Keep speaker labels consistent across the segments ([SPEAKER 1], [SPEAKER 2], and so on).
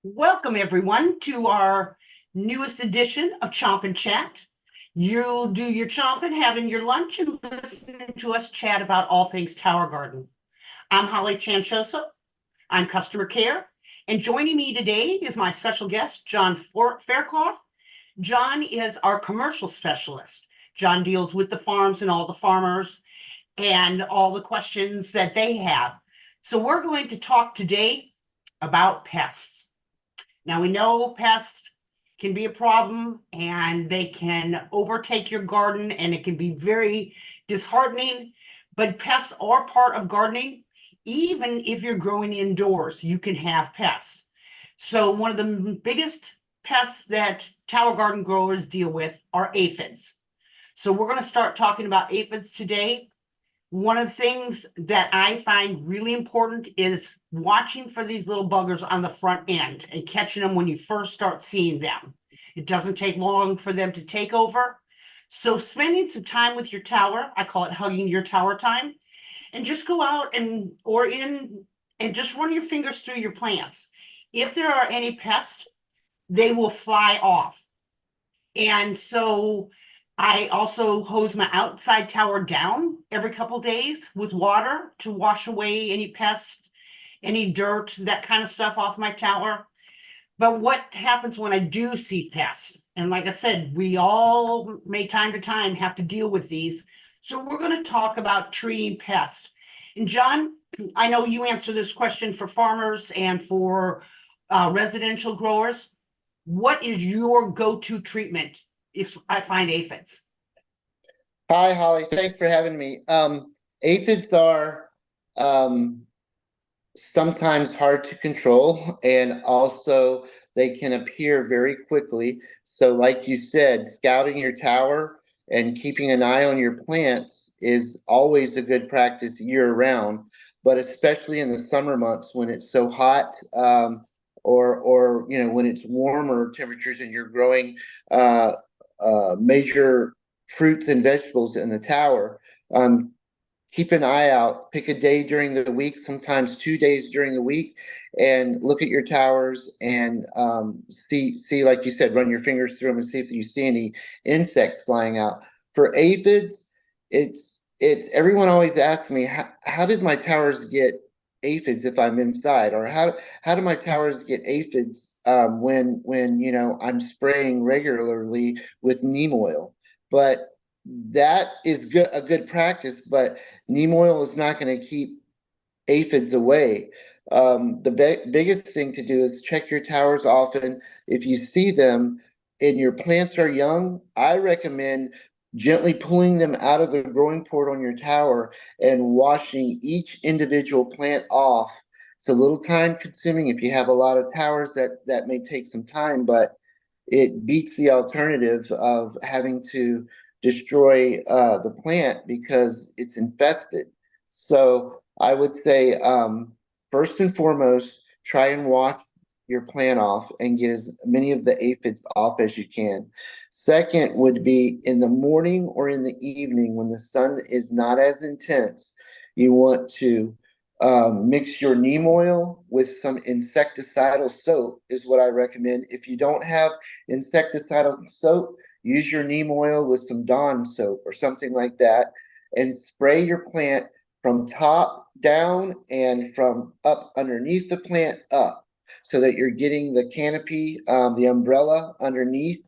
[SPEAKER 1] Welcome, everyone, to our newest edition of Chomp and Chat. You'll do your chomping, having your lunch, and listening to us chat about all things Tower Garden. I'm Holly Chanchoso. I'm customer care. And joining me today is my special guest, John Faircloth. John is our commercial specialist. John deals with the farms and all the farmers and all the questions that they have. So we're going to talk today about pests. Now, we know pests can be a problem and they can overtake your garden and it can be very disheartening, but pests are part of gardening. Even if you're growing indoors, you can have pests. So one of the biggest pests that tower garden growers deal with are aphids. So we're going to start talking about aphids today. One of the things that I find really important is watching for these little buggers on the front end and catching them when you first start seeing them. It doesn't take long for them to take over. So spending some time with your tower, I call it hugging your tower time, and just go out and just run your fingers through your plants. If there are any pests, they will fly off. And so I also hose my outside tower down every couple days with water to wash away any pests, any dirt, that kind of stuff off my tower. But what happens when I do see pests? And like I said, we all may time to time have to deal with these. So we're going to talk about treating pests. And John, I know you answer this question for farmers and for residential growers. What is your go-to treatment if I find aphids?
[SPEAKER 2] Hi, Holly. Thanks for having me. Aphids are um, sometimes hard to control, and also they can appear very quickly. So, like you said, scouting your tower and keeping an eye on your plants is always a good practice year round, but especially in the summer months when it's so hot, or when it's warmer temperatures and you're growing major fruits and vegetables in the tower. Keep an eye out, pick a day during the week, sometimes 2 days during the week, and look at your towers and see, like you said, run your fingers through them and see if you see any insects flying out. For aphids, it's everyone always asks me, how did my towers get aphids if I'm inside, or how do my towers get aphids when I'm spraying regularly with neem oil? But that is a good practice, but neem oil is not going to keep aphids away. The biggest thing to do is check your towers often. If you see them and your plants are young, I recommend gently pulling them out of the growing port on your tower and washing each individual plant off. It's a little time consuming. If you have a lot of towers, that may take some time, but it beats the alternative of having to destroy the plant because it's infested. So I would say, first and foremost, try and wash your plant off and get as many of the aphids off as you can. Second would be in the morning or in the evening when the sun is not as intense. You want to mix your neem oil with some insecticidal soap, is what I recommend. If you don't have insecticidal soap, use your neem oil with some Dawn soap or something like that, and spray your plant from top down and from up underneath the plant up, so that you're getting the canopy, the umbrella underneath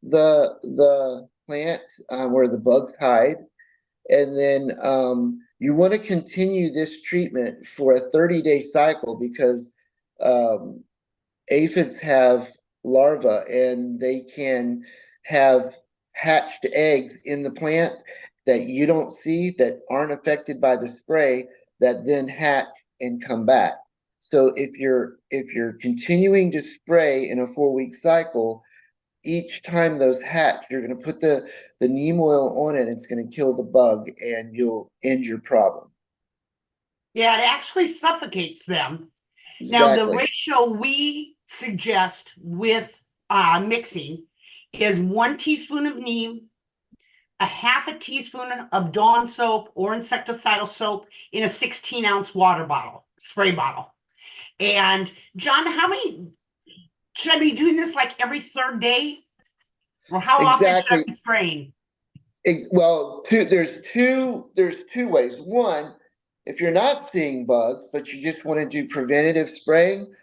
[SPEAKER 2] the plant, where the bugs hide. And then you want to continue this treatment for a 30-day cycle because um, aphids have larvae and they can have hatched eggs in the plant that you don't see, that aren't affected by the spray, that then hatch and come back. So if you're continuing to spray in a 4-week cycle, each time those hatch, you're going to put the neem oil on it. It's going to kill the bug, and you'll end your problem.
[SPEAKER 1] Yeah, it actually suffocates them. Now, the
[SPEAKER 2] Exactly.
[SPEAKER 1] ratio we suggest with mixing is 1 teaspoon of neem, a half a teaspoon of Dawn soap or insecticidal soap in a 16-ounce water bottle, spray bottle. And John, how many Should I be doing this like every third day? Or how often should I
[SPEAKER 2] Exactly.
[SPEAKER 1] be spraying?
[SPEAKER 2] Well, there's two ways. One, if you're not seeing bugs, but you just want to do preventative spraying,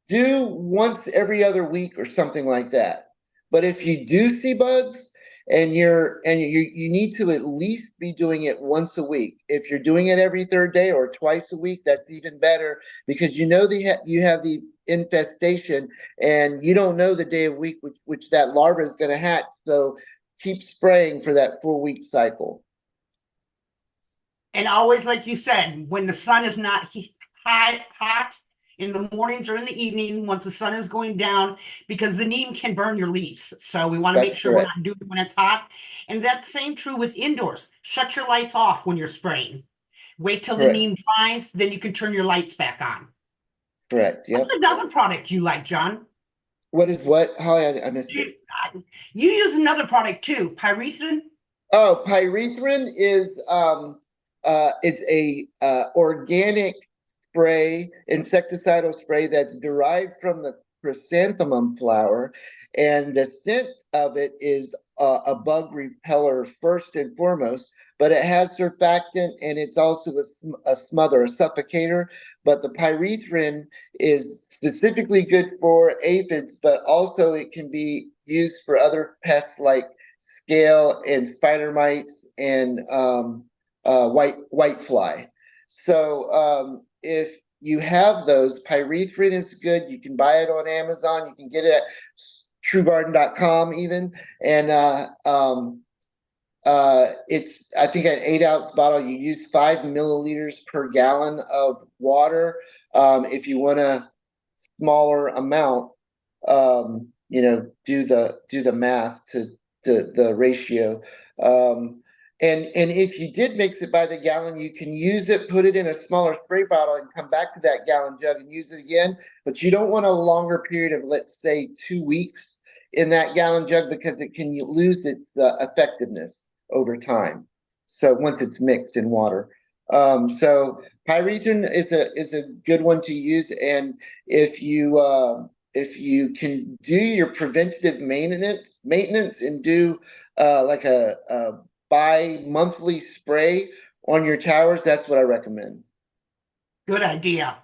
[SPEAKER 2] do once every other week or something like that. But if you do see bugs you need to at least be doing it once a week. If you're doing it every third day or twice a week, that's even better because you know you have the infestation and you don't know the day of week which that larva is going to hatch. So keep spraying for that 4 week cycle.
[SPEAKER 1] And always, like you said, when the sun is not hot in the mornings or in the evening, once the sun is going down, because the neem can burn your leaves. So we want to make
[SPEAKER 2] That's
[SPEAKER 1] sure we're
[SPEAKER 2] correct.
[SPEAKER 1] not doing it when it's hot. And that's same true with indoors. Shut your lights off when you're spraying. Wait till the
[SPEAKER 2] Correct.
[SPEAKER 1] neem dries, then you can turn your lights back on.
[SPEAKER 2] Correct.
[SPEAKER 1] What's
[SPEAKER 2] Yep.
[SPEAKER 1] another product you like, John?
[SPEAKER 2] What is what? Holly, I missed it.
[SPEAKER 1] You, you use another product too, pyrethrin.
[SPEAKER 2] Oh, pyrethrin is it's a organic spray, insecticidal spray that's derived from the chrysanthemum flower, and the scent of it is a bug repeller first and foremost. But it has surfactant and it's also a smother, a suffocator. But the pyrethrin is specifically good for aphids, but also it can be used for other pests like scale and spider mites and white fly. So if you have those, pyrethrin is good. You can buy it on Amazon. You can get it at truegarden.com even. And it's I think an 8 ounce bottle. You use 5 milliliters per gallon of water. If you want a smaller amount, do the math to the ratio. And if you did mix it by the gallon, you can use it, put it in a smaller spray bottle, and come back to that gallon jug and use it again. But you don't want a longer period of, let's say, 2 weeks in that gallon jug because it can lose its effectiveness over time. So once it's mixed in water. So pyrethrin is a good one to use, and if you if you can do your preventative maintenance and do like a bi-monthly spray on your towers, that's what I recommend.
[SPEAKER 1] Good idea.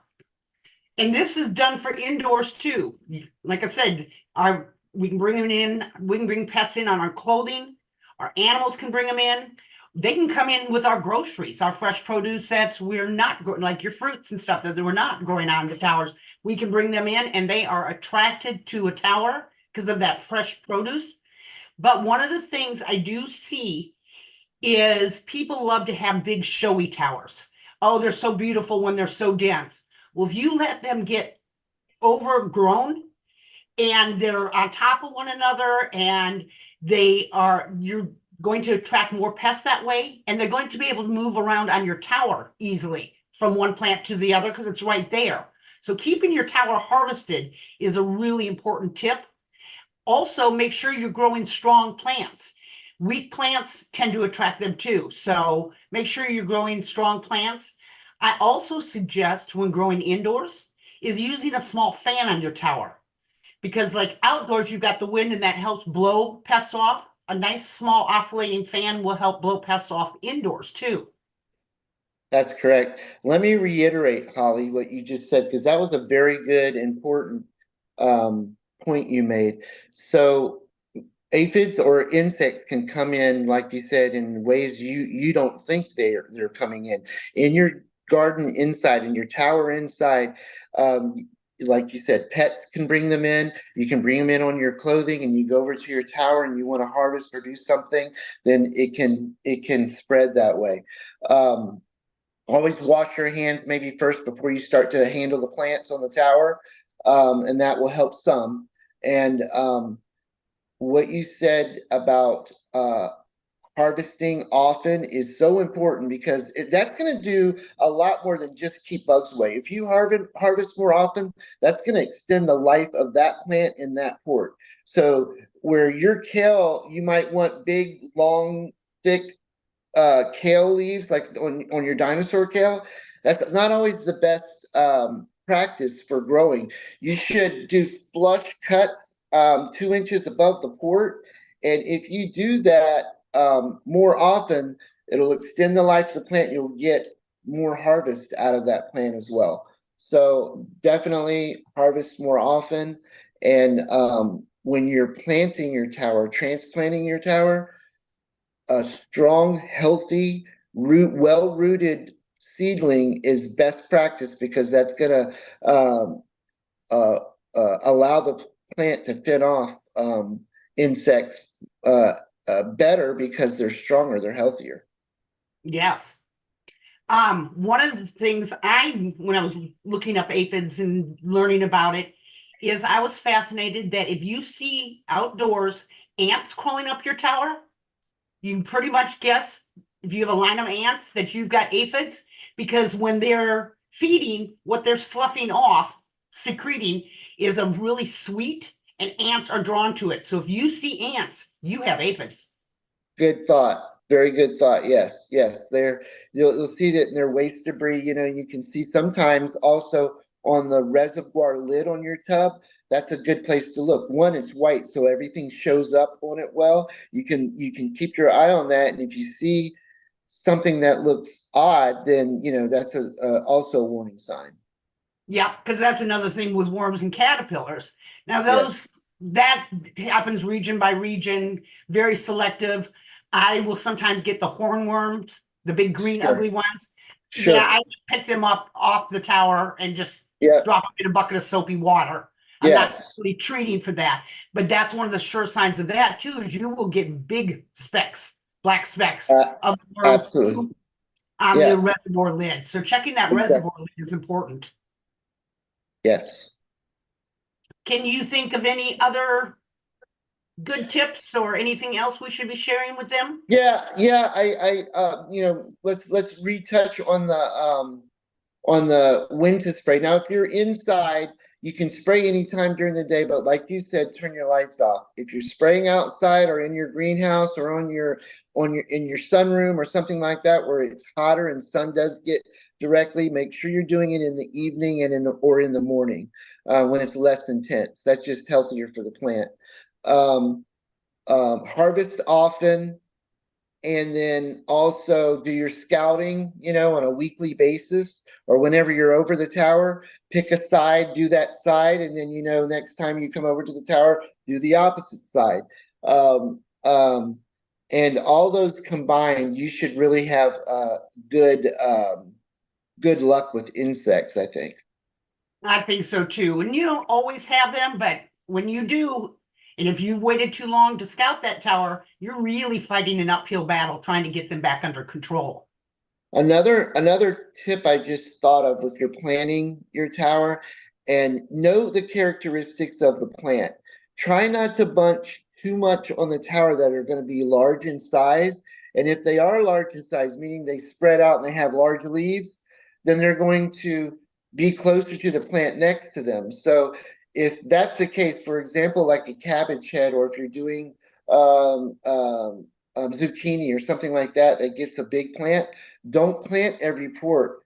[SPEAKER 1] And this is done for indoors too. Like I said, our we can bring them in, we can bring pests in on our clothing, our animals can bring them in. They can come in with our groceries, our fresh produce that we're not like your fruits and stuff that we're not growing on the towers. We can bring them in and they are attracted to a tower because of that fresh produce. But one of the things I do see is people love to have big showy towers. Oh, they're so beautiful when they're so dense. Well, if you let them get overgrown and they're on top of one another and you're going to attract more pests that way, and they're going to be able to move around on your tower easily from one plant to the other because it's right there. So keeping your tower harvested is a really important tip. Also, make sure you're growing strong plants. Weak plants tend to attract them too. So make sure you're growing strong plants. I also suggest when growing indoors is using a small fan on your tower because like outdoors, you've got the wind and that helps blow pests off. A nice small oscillating fan will help blow pests off indoors too.
[SPEAKER 2] That's correct. Let me reiterate, Holly, what you just said, because that was a very good, important point you made. So aphids or insects can come in, like you said, in ways you don't think they're coming in your garden inside, in your tower inside. Like you said, pets can bring them in. You can bring them in on your clothing, and you go over to your tower and you want to harvest or do something, then it can spread that way. Always wash your hands maybe first before you start to handle the plants on the tower, and that will help some. And what you said about harvesting often is so important because that's going to do a lot more than just keep bugs away. If you harvest more often, that's going to extend the life of that plant in that port. So where your kale, you might want big, long, thick kale leaves like on your dinosaur kale. That's not always the best practice for growing. You should do flush cuts 2 inches above the port. And if you do that more often, it'll extend the life of the plant. You'll get more harvest out of that plant as well. So definitely harvest more often. And when you're planting your tower, transplanting your tower, a strong, healthy, well-rooted seedling is best practice because that's going to allow the plant to fend off insects better because they're stronger, they're healthier.
[SPEAKER 1] Yes. One of the things when I was looking up aphids and learning about it, is I was fascinated that if you see outdoors ants crawling up your tower, you can pretty much guess, if you have a line of ants, that you've got aphids, because when they're feeding, what they're sloughing off, secreting, is a really sweet, and ants are drawn to it. So if you see ants, you have aphids.
[SPEAKER 2] Good thought. Very good thought. Yes, yes. You'll see that in their waste debris. You can see sometimes also on the reservoir lid on your tub. That's a good place to look. One, it's white, so everything shows up on it well. You can keep your eye on that, and if you see something that looks odd, then that's also a warning sign.
[SPEAKER 1] Yeah, because that's another thing with worms and caterpillars. Now,
[SPEAKER 2] Yes.
[SPEAKER 1] that happens region by region, very selective. I will sometimes get the hornworms, the big green
[SPEAKER 2] Sure.
[SPEAKER 1] ugly ones. Yeah,
[SPEAKER 2] Sure.
[SPEAKER 1] I just pick them up off the tower and just
[SPEAKER 2] Yeah.
[SPEAKER 1] drop them in a bucket of soapy water. I'm not
[SPEAKER 2] Yes.
[SPEAKER 1] really treating for that, but that's one of the sure signs of that too, is you will get big specks, black specks
[SPEAKER 2] Uh,
[SPEAKER 1] of the worm
[SPEAKER 2] absolutely.
[SPEAKER 1] on the
[SPEAKER 2] Yeah.
[SPEAKER 1] reservoir lid. So checking that
[SPEAKER 2] Exactly.
[SPEAKER 1] reservoir lid is important.
[SPEAKER 2] Yes.
[SPEAKER 1] Can you think of any other good tips or anything else we should be sharing with them?
[SPEAKER 2] Yeah. Yeah. Let's retouch on the when to spray. Now, if you're inside, you can spray anytime during the day, but like you said, turn your lights off. If you're spraying outside or in your greenhouse or in your sunroom or something like that where it's hotter and sun does get directly, make sure you're doing it in the evening and in the morning when it's less intense. That's just healthier for the plant. Um, Harvest often, and then also do your scouting, on a weekly basis or whenever you're over the tower, pick a side, do that side, and then next time you come over to the tower, do the opposite side. Um, um, and all those combined, you should really have good luck with insects, I think.
[SPEAKER 1] I think so too. And you don't always have them, but when you do, and if you've waited too long to scout that tower, you're really fighting an uphill battle trying to get them back under control.
[SPEAKER 2] Another tip I just thought of if you're planning your tower, and know the characteristics of the plant. Try not to bunch too much on the tower that are going to be large in size. And if they are large in size, meaning they spread out and they have large leaves, then they're going to be closer to the plant next to them. So if that's the case, for example, like a cabbage head, or if you're doing um, um, zucchini or something like that that gets a big plant, don't plant every port.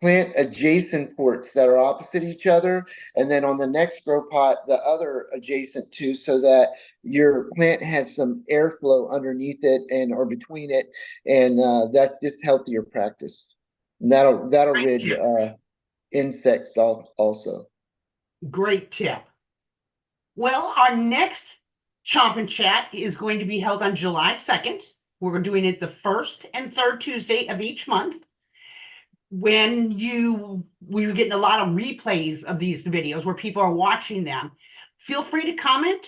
[SPEAKER 2] Plant adjacent ports that are opposite each other, and then on the next grow pot, the other adjacent to, so that your plant has some airflow underneath it and or between it, and that's just healthier practice. And that'll
[SPEAKER 1] Great
[SPEAKER 2] rid
[SPEAKER 1] tip.
[SPEAKER 2] insects also.
[SPEAKER 1] Great tip. Well, our next Chomp and Chat is going to be held on July 2nd. We're doing it the first and third Tuesday of each month. We were getting a lot of replays of these videos where people are watching them. Feel free to comment,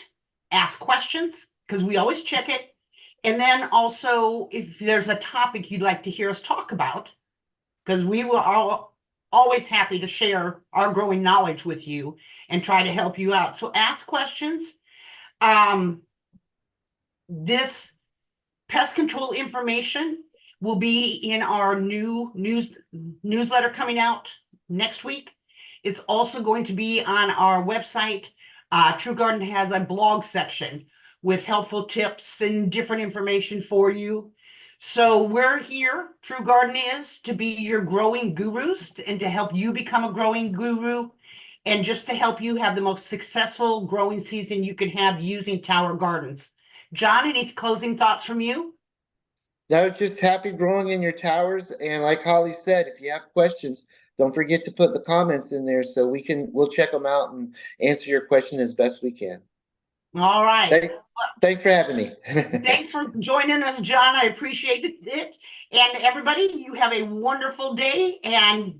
[SPEAKER 1] ask questions, because we always check it. And then also, if there's a topic you'd like to hear us talk about, because we are always happy to share our growing knowledge with you and try to help you out. So ask questions. This pest control information will be in our new newsletter coming out next week. It's also going to be on our website. True Garden has a blog section with helpful tips and different information for you. So we're here, True Garden is, to be your growing gurus and to help you become a growing guru and just to help you have the most successful growing season you can have using Tower Gardens. John, any closing thoughts from you?
[SPEAKER 2] No, just happy growing in your towers. And like Holly said, if you have questions, don't forget to put the comments in there so we'll check them out and answer your question as best we can.
[SPEAKER 1] All right.
[SPEAKER 2] Thanks. Thanks for having me.
[SPEAKER 1] Thanks for joining us, John. I appreciate it. And everybody, you have a wonderful day and